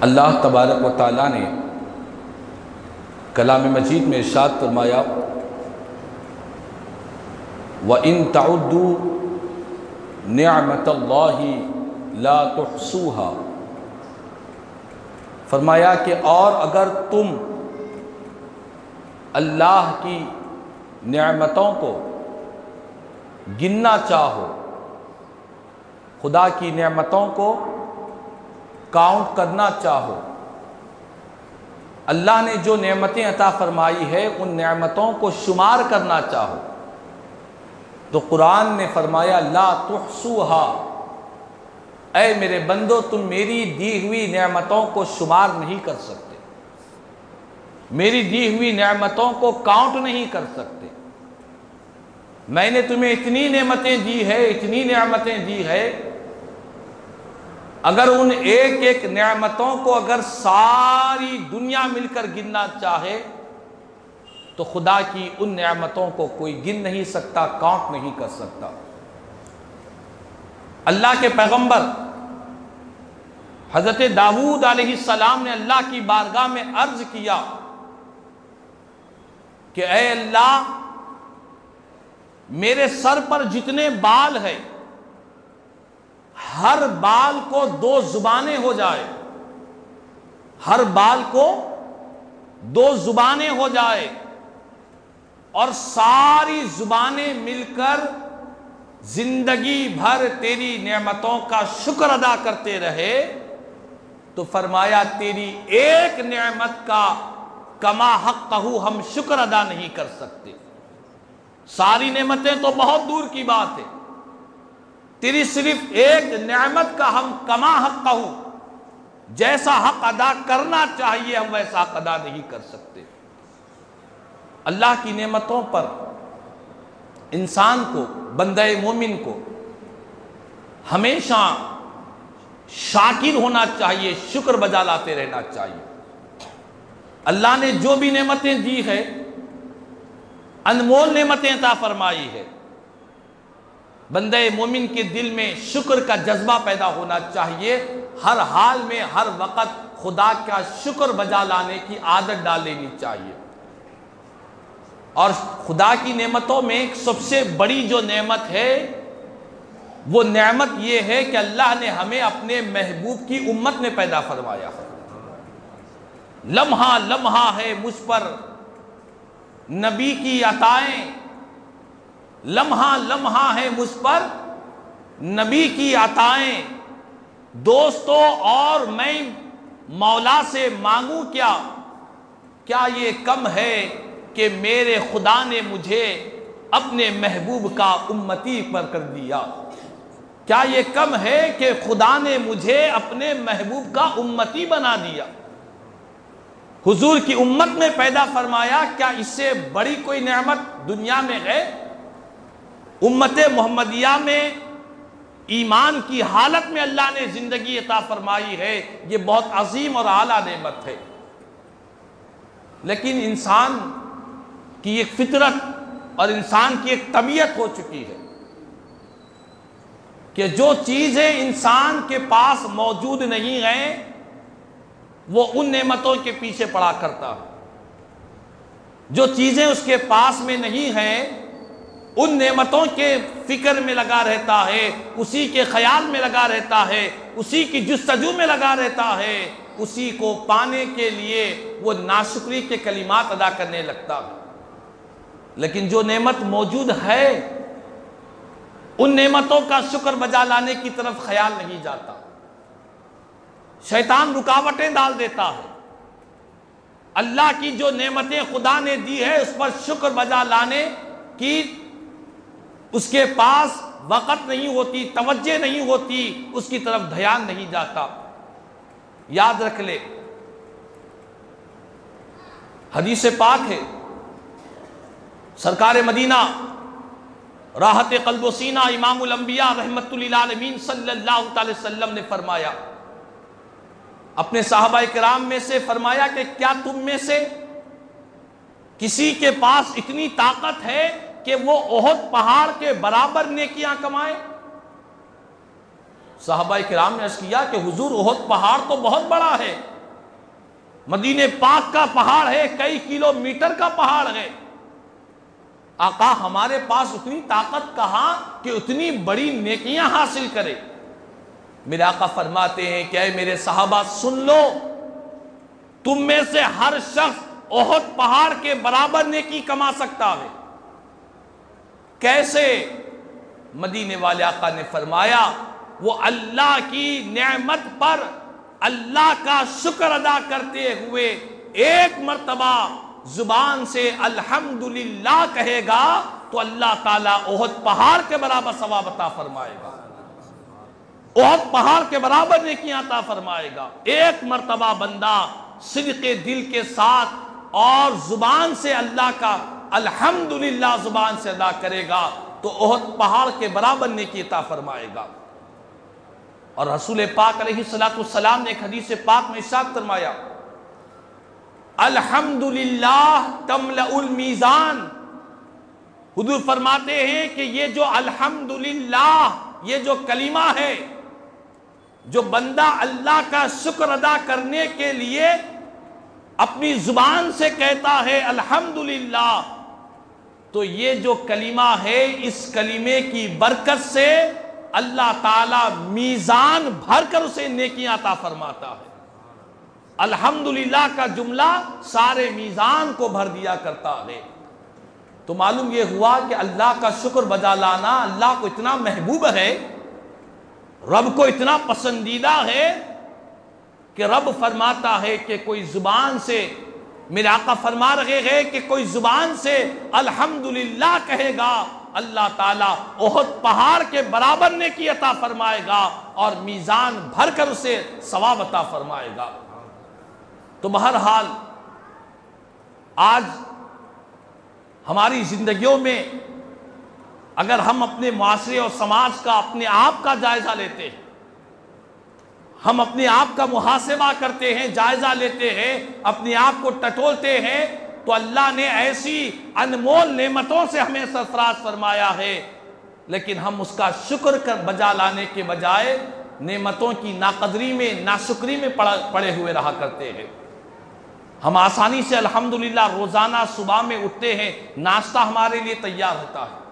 اللہ تبارک و تعالیٰ نے کلام مجید میں ارشاد فرمایا وَإِن تَعُدُّوا نِعْمَةَ اللَّهِ لَا تُحْصُوهَا، فرمایا کہ اور اگر تم اللہ کی نعمتوں کو گننا چاہو، خدا کی نعمتوں کو کاؤنٹ کرنا چاہو، اللہ نے جو نعمتیں عطا فرمائی ہے ان نعمتوں کو شمار کرنا چاہو، تو قرآن نے فرمایا لا تحصوها، اے میرے بندو تم میری دی ہوئی نعمتوں کو شمار نہیں کر سکتے، میری دی ہوئی نعمتوں کو کاؤنٹ نہیں کر سکتے۔ میں نے تمہیں اتنی نعمتیں دی ہے، اتنی نعمتیں دی ہے، اگر ان ایک ایک نعمتوں کو اگر ساری دنیا مل کر گننا چاہے تو خدا کی ان نعمتوں کو کوئی گن نہیں سکتا، کاؤنٹ نہیں کر سکتا۔ اللہ کے پیغمبر حضرت داؤد علیہ السلام نے اللہ کی بارگاہ میں عرض کیا کہ اے اللہ، میرے سر پر جتنے بال ہیں ہر بال کو 2 زبانیں ہو جائے، ہر بال کو 2 زبانیں ہو جائے اور ساری زبانیں مل کر زندگی بھر تیری نعمتوں کا شکر ادا کرتے رہے، تو فرمایا تیری ایک نعمت کا کما حقہ ہم شکر ادا نہیں کر سکتے۔ ساری نعمتیں تو بہت دور کی بات ہے، تیری صرف ایک نعمت کا ہم کما حقہ جیسا حق ادا کرنا چاہیے ہم ویسا حق ادا نہیں کر سکتے۔ اللہ کی نعمتوں پر انسان کو، بندہ مومن کو ہمیشہ شاکر ہونا چاہیے، شکر بجا لاتے رہنا چاہیے۔ اللہ نے جو بھی نعمتیں دی ہے، انمول نعمتیں عطا فرمائی ہے، بندہ مومن کے دل میں شکر کا جذبہ پیدا ہونا چاہیے، ہر حال میں ہر وقت خدا کا شکر بجا لانے کی عادت ڈال لینی چاہیے۔ اور خدا کی نعمتوں میں سب سے بڑی جو نعمت ہے وہ نعمت یہ ہے کہ اللہ نے ہمیں اپنے محبوب کی امت میں پیدا فرمایا ہے۔ لمحہ لمحہ ہے مجھ پر نبی کی عطائیں، لمحہ لمحہ ہے مجھ پر نبی کی عطائیں، دوستو اور میں مولا سے مانگوں کیا یہ کم ہے کہ میرے خدا نے مجھے اپنے محبوب کا امتی پر کر دیا؟ کیا یہ کم ہے کہ خدا نے مجھے اپنے محبوب کا امتی بنا دیا، حضور کی امت میں پیدا فرمایا؟ کیا اس سے بڑی کوئی نعمت دنیا میں ہے؟ امت محمدیہ میں ایمان کی حالت میں اللہ نے زندگی عطا فرمائی ہے، یہ بہت عظیم اور اعلیٰ نعمت ہے۔ لیکن انسان کی ایک فطرت اور انسان کی ایک طبیعت ہو چکی ہے کہ جو چیزیں انسان کے پاس موجود نہیں ہیں وہ ان نعمتوں کے پیچھے پڑا کرتا ہے، جو چیزیں اس کے پاس میں نہیں ہیں ان نعمتوں کے فکر میں لگا رہتا ہے، اسی کے خیال میں لگا رہتا ہے، اسی کی جستجو میں لگا رہتا ہے، اسی کو پانے کے لیے وہ ناشکری کے کلمات ادا کرنے لگتا ہے۔ لیکن جو نعمت موجود ہے ان نعمتوں کا شکر بجا لانے کی طرف خیال نہیں جاتا، شیطان رکاوٹیں ڈال دیتا ہے۔ اللہ کی جو نعمتیں خدا نے دی ہے اس پر شکر بجا لانے کی اس کے پاس وقت نہیں ہوتی، توجہ نہیں ہوتی، اس کی طرف دھیان نہیں جاتا۔ یاد رکھ لے، حدیث پاک ہے، سرکار مدینہ راحت قلب و سینہ امام الانبیاء رحمت للعالمین صلی اللہ علیہ وسلم نے فرمایا، اپنے صحابہ کرام میں سے فرمایا کہ کیا تم میں سے کسی کے پاس اتنی طاقت ہے کہ وہ احد پہاڑ کے برابر نیکیاں کمائے؟ صحابہ کرام نے عرض کیا کہ حضور احد پہاڑ تو بہت بڑا ہے، مدینہ پاک کا پہاڑ ہے، کئی کلومیٹر کا پہاڑ ہے، آقا ہمارے پاس اتنی طاقت کہاں کہ اتنی بڑی نیکیاں حاصل کرے؟ میرے آقا فرماتے ہیں کہ اے میرے صحابہ سن لو، تم میں سے ہر شخص احد پہاڑ کے برابر نیکی کما سکتا ہے۔ کیسے؟ مدینے والے آقا نے فرمایا وہ اللہ کی نعمت پر اللہ کا شکر ادا کرتے ہوئے ایک مرتبہ زبان سے الحمدللہ کہے گا تو اللہ تعالیٰ احد پہاڑ کے برابر ثواب عطا فرمائے گا، احد پہاڑ کے برابر نیکیاں عطا فرمائے گا۔ ایک مرتبہ بندہ صدق دل کے ساتھ اور زبان سے اللہ کا الحمدللہ زبان سے ادا کرے گا تو احد پہاڑ کے برابر نیکی عطا فرمائے گا۔ اور رسول پاک علیہ السلام نے ایک حدیث پاک میں ارشاد فرمایا الحمدللہ تملأ المیزان، حضور فرماتے ہیں کہ یہ جو الحمدللہ یہ جو کلمہ ہے، جو بندہ اللہ کا شکر ادا کرنے کے لیے اپنی زبان سے کہتا ہے الحمدللہ، تو یہ جو کلمہ ہے اس کلمے کی برکت سے اللہ تعالیٰ میزان بھر کر اسے نیکیاں عطا فرماتا ہے۔ الحمدللہ کا جملہ سارے میزان کو بھر دیا کرتا ہے۔ تو معلوم یہ ہوا کہ اللہ کا شکر بجا لانا اللہ کو اتنا محبوب ہے، رب کو اتنا پسندیدہ ہے کہ رب فرماتا ہے کہ کوئی زبان سے، میرے آقا فرما رہے ہیں کہ کوئی زبان سے الحمدللہ کہے گا اللہ تعالیٰ احد پہاڑ کے برابر نیکی عطا فرمائے گا اور میزان بھر کر اسے ثواب عطا فرمائے گا۔ تو بہرحال آج ہماری زندگیوں میں اگر ہم اپنے معاشرے اور سماج کا اپنے آپ کا جائزہ لیتے ہیں، ہم اپنے آپ کا محاسبہ کرتے ہیں، جائزہ لیتے ہیں، اپنے آپ کو ٹٹولتے ہیں، تو اللہ نے ایسی انمول نعمتوں سے ہمیں سرفراز فرمایا ہے، لیکن ہم اس کا شکر کر بجا لانے کے بجائے نعمتوں کی ناقدری میں ناشکری میں پڑے ہوئے رہا کرتے ہیں۔ ہم آسانی سے الحمدللہ روزانہ صبح میں اٹھتے ہیں، ناشتہ ہمارے لیے تیار ہوتا ہے،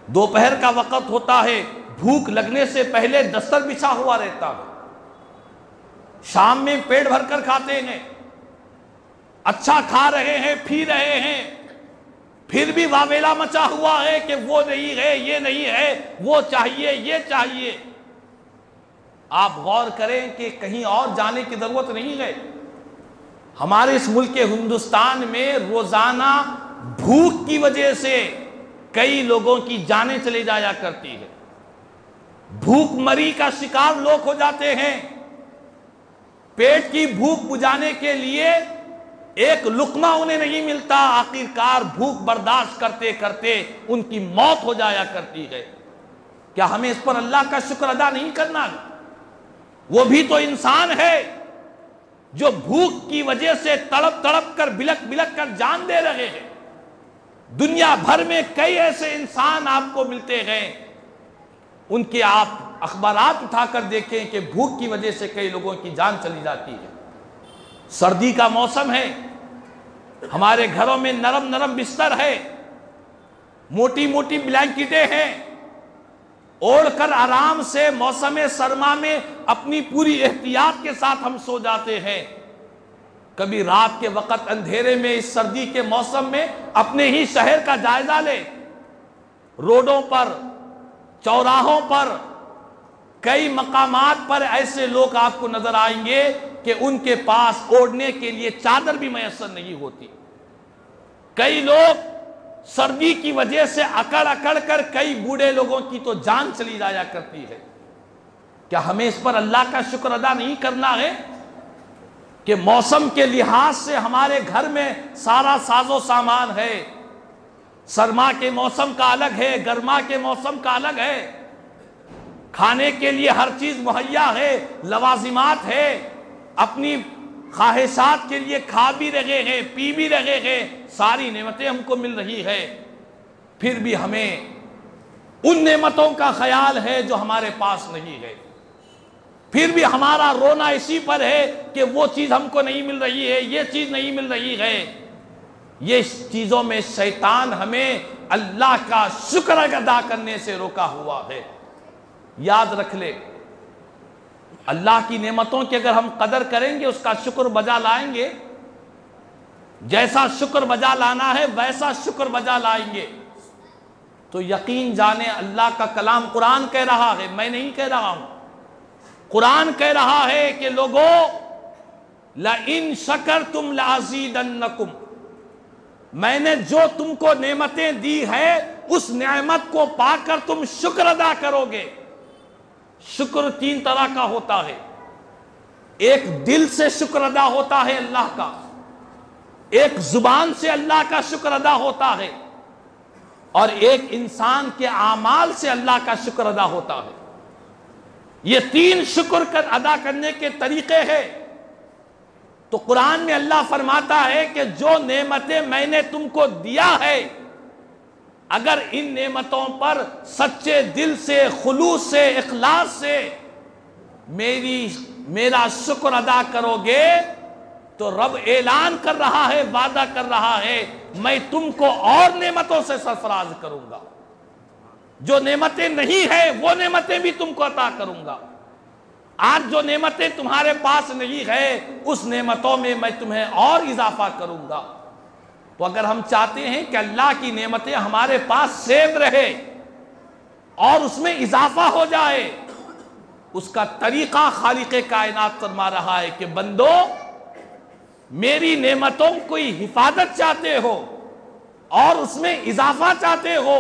دوپہر کا وقت ہوتا ہے، بھوک لگنے سے پہلے دستر بچھا ہوا رہتا ہے، شام میں پیٹ بھر کر کھاتے ہیں، اچھا کھا رہے ہیں، پھی رہے ہیں، پھر بھی واویلا مچا ہوا ہے کہ وہ نہیں ہے، یہ نہیں ہے، وہ چاہیے، یہ چاہیے۔ آپ غور کریں کہ کہیں اور جانے کی ضرورت نہیں ہے، ہمارے اس ملک ہندوستان میں روزانہ بھوک کی وجہ سے کئی لوگوں کی جانیں چلی جایا کرتی ہے، بھوک مری کا شکار لوگ ہو جاتے ہیں، پیٹ کی بھوک بجھانے کے لیے ایک لقمہ انہیں نہیں ملتا، آخرکار بھوک برداشت کرتے کرتے ان کی موت ہو جایا کرتی ہے۔ کیا ہمیں اس پر اللہ کا شکر ادا نہیں کرنا؟ وہ بھی تو انسان ہے جو بھوک کی وجہ سے تڑپ تڑپ کر بلک بلک کر جان دے رہے ہیں۔ دنیا بھر میں کئی ایسے انسان آپ کو ملتے ہیں، ان کے آپ اخبارات اٹھا کر دیکھیں کہ بھوک کی وجہ سے کئی لوگوں کی جان چلی جاتی ہے۔ سردی کا موسم ہے، ہمارے گھروں میں نرم نرم بستر ہے، موٹی موٹی بلینکٹیں ہیں، اوڑھ کر آرام سے موسم سرما میں اپنی پوری احتیاط کے ساتھ ہم سو جاتے ہیں۔ کبھی رات کے وقت اندھیرے میں اس سردی کے موسم میں اپنے ہی شہر کا جائزہ لے، روڈوں پر، چوراہوں پر، کئی مقامات پر ایسے لوگ آپ کو نظر آئیں گے کہ ان کے پاس اوڑھنے کے لیے چادر بھی میسر نہیں ہوتی۔ کئی لوگ سردی کی وجہ سے اکڑ اکڑ کر کئی بوڑھے لوگوں کی تو جان چلی جایا کرتی ہے۔ کیا ہمیں اس پر اللہ کا شکر ادا نہیں کرنا ہے کہ موسم کے لحاظ سے ہمارے گھر میں سارا ساز و سامان ہے، سرما کے موسم کا الگ ہے، گرما کے موسم کا الگ ہے، کھانے کے لیے ہر چیز مہیا ہے، لوازمات ہے، اپنی خواہشات کے لیے کھا بھی رہے ہیں، پی بھی رہے ہیں، ساری نعمتیں ہم کو مل رہی ہے، پھر بھی ہمیں ان نعمتوں کا خیال ہے جو ہمارے پاس نہیں ہے، پھر بھی ہمارا رونا اسی پر ہے کہ وہ چیز ہم کو نہیں مل رہی ہے، یہ چیز نہیں مل رہی ہے۔ یہ چیزوں میں شیطان ہمیں اللہ کا شکر ادا کرنے سے روکا ہوا ہے۔ یاد رکھ لے، اللہ کی نعمتوں کی اگر ہم قدر کریں گے، اس کا شکر بجا لائیں گے، جیسا شکر بجا لانا ہے ویسا شکر بجا لائیں گے، تو یقین جانے اللہ کا کلام قرآن کہہ رہا ہے، میں نہیں کہہ رہا ہوں، قرآن کہہ رہا ہے کہ لوگو لَإِن شَكَرْتُمْ لَأَزِيدَنَّكُمْ، میں نے جو تم کو نعمتیں دی ہے اس نعمت کو پا کر تم شکر ادا کرو گے۔ شکر تین طرح کا ہوتا ہے، ایک دل سے شکر ادا ہوتا ہے اللہ کا، ایک زبان سے اللہ کا شکر ادا ہوتا ہے، اور ایک انسان کے اعمال سے اللہ کا شکر ادا ہوتا ہے۔ یہ تین شکر ادا کرنے کے طریقے ہیں۔ تو قرآن میں اللہ فرماتا ہے کہ جو نعمتیں میں نے تم کو دیا ہے، اگر ان نعمتوں پر سچے دل سے، خلوص سے، اخلاص سے میرا شکر ادا کرو گے تو رب اعلان کر رہا ہے، وعدہ کر رہا ہے، میں تم کو اور نعمتوں سے سرفراز کروں گا، جو نعمتیں نہیں ہیں وہ نعمتیں بھی تم کو عطا کروں گا۔ آج جو نعمتیں تمہارے پاس نہیں ہے اس نعمتوں میں میں تمہیں اور اضافہ کروں گا۔ تو اگر ہم چاہتے ہیں کہ اللہ کی نعمتیں ہمارے پاس سیو رہے اور اس میں اضافہ ہو جائے، اس کا طریقہ خالق کائنات فرما رہا ہے کہ بندو میری نعمتوں کی حفاظت چاہتے ہو اور اس میں اضافہ چاہتے ہو،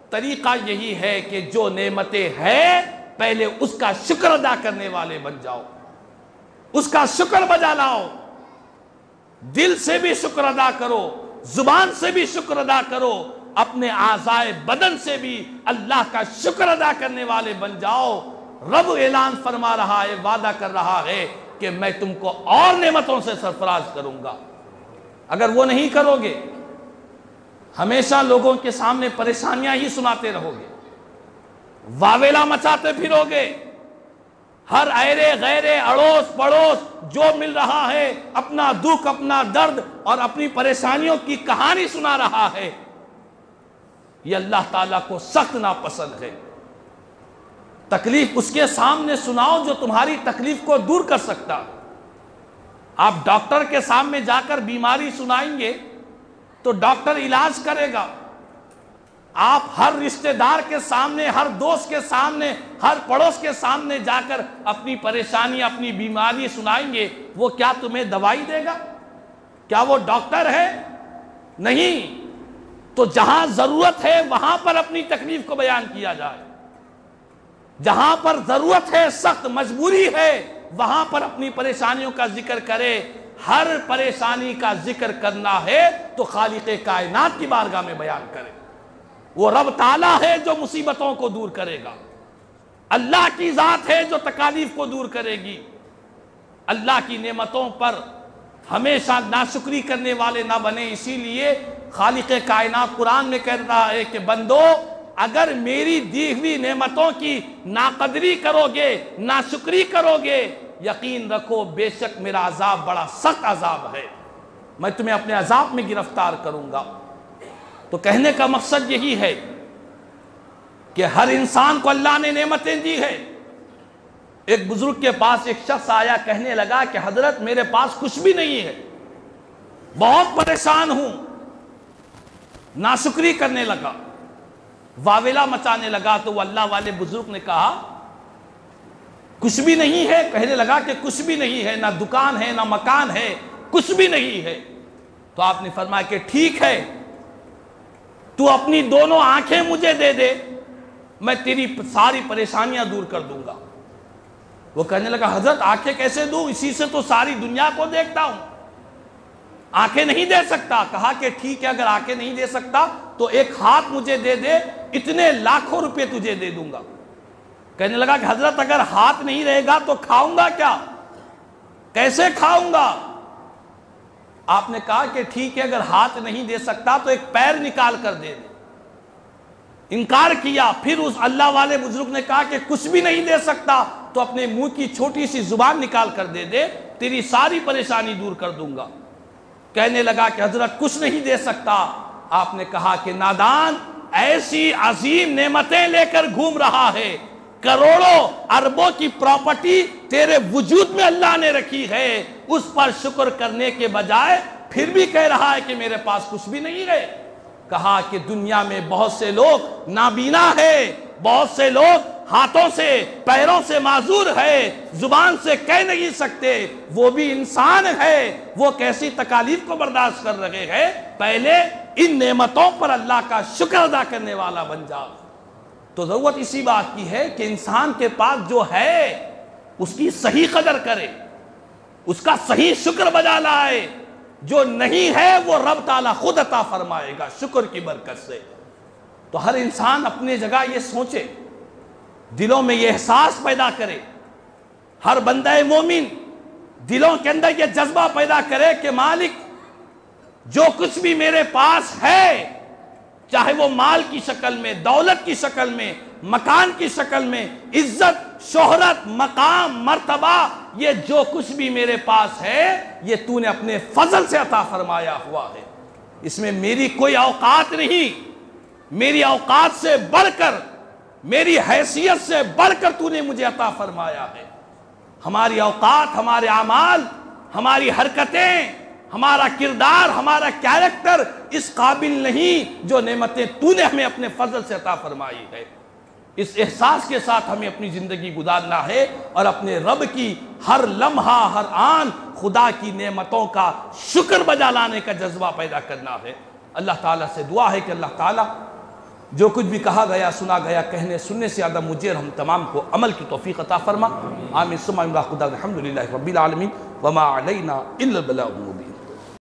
طریقہ یہی ہے کہ جو نعمتیں ہیں پہلے اس کا شکر ادا کرنے والے بن جاؤ، اس کا شکر بجا لاؤ، دل سے بھی شکر ادا کرو، زبان سے بھی شکر ادا کرو، اپنے اعضائے بدن سے بھی اللہ کا شکر ادا کرنے والے بن جاؤ۔ رب اعلان فرما رہا ہے، وعدہ کر رہا ہے کہ میں تم کو اور نعمتوں سے سرفراز کروں گا۔ اگر وہ نہیں کرو گے، ہمیشہ لوگوں کے سامنے پریشانیاں ہی سناتے رہو گے، واویلا مچاتے پھرو گے، ہر ایرے غیرے اڑوس پڑوس جو مل رہا ہے اپنا دکھ، اپنا درد اور اپنی پریشانیوں کی کہانی سنا رہا ہے، یہ اللہ تعالیٰ کو سخت ناپسند ہے۔ تکلیف اس کے سامنے سناؤ جو تمہاری تکلیف کو دور کر سکتا۔ آپ ڈاکٹر کے سامنے جا کر بیماری سنائیں گے تو ڈاکٹر علاج کرے گا، آپ ہر رشتہ دار کے سامنے، ہر دوست کے سامنے، ہر پڑوس کے سامنے جا کر اپنی پریشانی، اپنی بیماری سنائیں گے، وہ کیا تمہیں دوائی دے گا؟ کیا وہ ڈاکٹر ہے؟ نہیں۔ تو جہاں ضرورت ہے وہاں پر اپنی تکلیف کو بیان کیا جائے، جہاں پر ضرورت ہے، سخت مجبوری ہے، وہاں پر اپنی پریشانیوں کا ذکر کرے۔ ہر پریشانی کا ذکر کرنا ہے تو خالق کائنات کی بارگاہ میں بیان کرے، وہ رب تعالیٰ ہے جو مصیبتوں کو دور کرے گا، اللہ کی ذات ہے جو تکالیف کو دور کرے گی۔ اللہ کی نعمتوں پر ہمیشہ ناشکری کرنے والے نہ بنے، اسی لیے خالق کائنات قرآن میں کہہ رہا ہے کہ بندو اگر میری دی ہوئی نعمتوں کی ناقدری کرو گے، ناشکری کرو گے، یقین رکھو بے شک میرا عذاب بڑا سخت عذاب ہے، میں تمہیں اپنے عذاب میں گرفتار کروں گا۔ تو کہنے کا مقصد یہی ہے کہ ہر انسان کو اللہ نے نعمتیں دی ہے۔ ایک بزرگ کے پاس ایک شخص آیا، کہنے لگا کہ حضرت میرے پاس کچھ بھی نہیں ہے، بہت پریشان ہوں، ناشکری کرنے لگا، واویلا مچانے لگا۔ تو وہ اللہ والے بزرگ نے کہا کچھ بھی نہیں ہے؟ کہنے لگا کہ کچھ بھی نہیں ہے، نہ دکان ہے، نہ مکان ہے، کچھ بھی نہیں ہے۔ تو آپ نے فرمایا کہ ٹھیک ہے، تو اپنی دونوں آنکھیں مجھے دے دے، میں تیری ساری پریشانیاں دور کر دوں گا۔ وہ کہنے لگا حضرت آنکھیں کیسے دوں، اسی سے تو ساری دنیا کو دیکھتا ہوں، آنکھیں نہیں دے سکتا۔ کہا کہ ٹھیک ہے، اگر آنکھیں نہیں دے سکتا تو ایک ہاتھ مجھے دے دے، اتنے لاکھوں روپے تجھے دے دوں گا۔ کہنے لگا کہ حضرت اگر ہاتھ نہیں رہے گا تو کھاؤں گا کیا، کیسے کھاؤں گا؟ آپ نے کہا کہ ٹھیک ہے، اگر ہاتھ نہیں دے سکتا تو ایک پیر نکال کر دے دے۔ انکار کیا. پھر اس اللہ والے بزرگ نے کہا کہ کچھ بھی نہیں دے سکتا تو اپنے منہ کی چھوٹی سی زبان نکال کر دے دے، تیری ساری پریشانی دور کر دوں گا. کہنے لگا کہ حضرت کچھ نہیں دے سکتا. آپ نے کہا کہ نادان، ایسی عظیم نعمتیں لے کر گھوم رہا ہے، کروڑوں اربوں کی پراپرٹی تیرے وجود میں اللہ نے رکھی ہے، اس پر شکر کرنے کے بجائے پھر بھی کہہ رہا ہے کہ میرے پاس کچھ بھی نہیں ہے. کہا کہ دنیا میں بہت سے لوگ نابینا ہے، بہت سے لوگ ہاتھوں سے پیروں سے معذور ہے، زبان سے کہہ نہیں سکتے، وہ بھی انسان ہے، وہ کیسی تکالیف کو برداشت کر رہے ہیں. پہلے ان نعمتوں پر اللہ کا شکر ادا کرنے والا بن جاؤ. تو ضرورت اسی بات کی ہے کہ انسان کے پاس جو ہے اس کی صحیح قدر کرے، اس کا صحیح شکر بجا لائے. جو نہیں ہے وہ رب تعالیٰ خود عطا فرمائے گا شکر کی برکت سے. تو ہر انسان اپنے جگہ یہ سوچے، دلوں میں یہ احساس پیدا کرے، ہر بندہ مومن دلوں کے اندر یہ جذبہ پیدا کرے کہ مالک جو کچھ بھی میرے پاس ہے، چاہے وہ مال کی شکل میں، دولت کی شکل میں، مکان کی شکل میں، عزت، شہرت، مقام، مرتبہ، یہ جو کچھ بھی میرے پاس ہے یہ تو نے اپنے فضل سے عطا فرمایا ہوا ہے. اس میں میری کوئی اوقات نہیں، میری اوقات سے بڑھ کر، میری حیثیت سے بڑھ کر تو نے مجھے عطا فرمایا ہے. ہماری اوقات، ہمارے اعمال، ہماری حرکتیں، ہمارا کردار، ہمارا کیریکٹر اس قابل نہیں جو نعمتیں تو نے ہمیں اپنے فضل سے عطا فرمائی ہے. اس احساس کے ساتھ ہمیں اپنی زندگی گزارنا ہے اور اپنے رب کی ہر لمحہ، ہر آن خدا کی نعمتوں کا شکر بجا لانے کا جذبہ پیدا کرنا ہے. اللہ تعالیٰ سے دعا ہے کہ اللہ تعالیٰ جو کچھ بھی کہا گیا، سنا گیا، کہنے سننے سے زیادہ مجھے اور ہم تمام کو عمل کی توفیق عطا فرما. آمین ثم آمین. الحمدللہ رب العالمین وما علینا الا البلاغ المبین.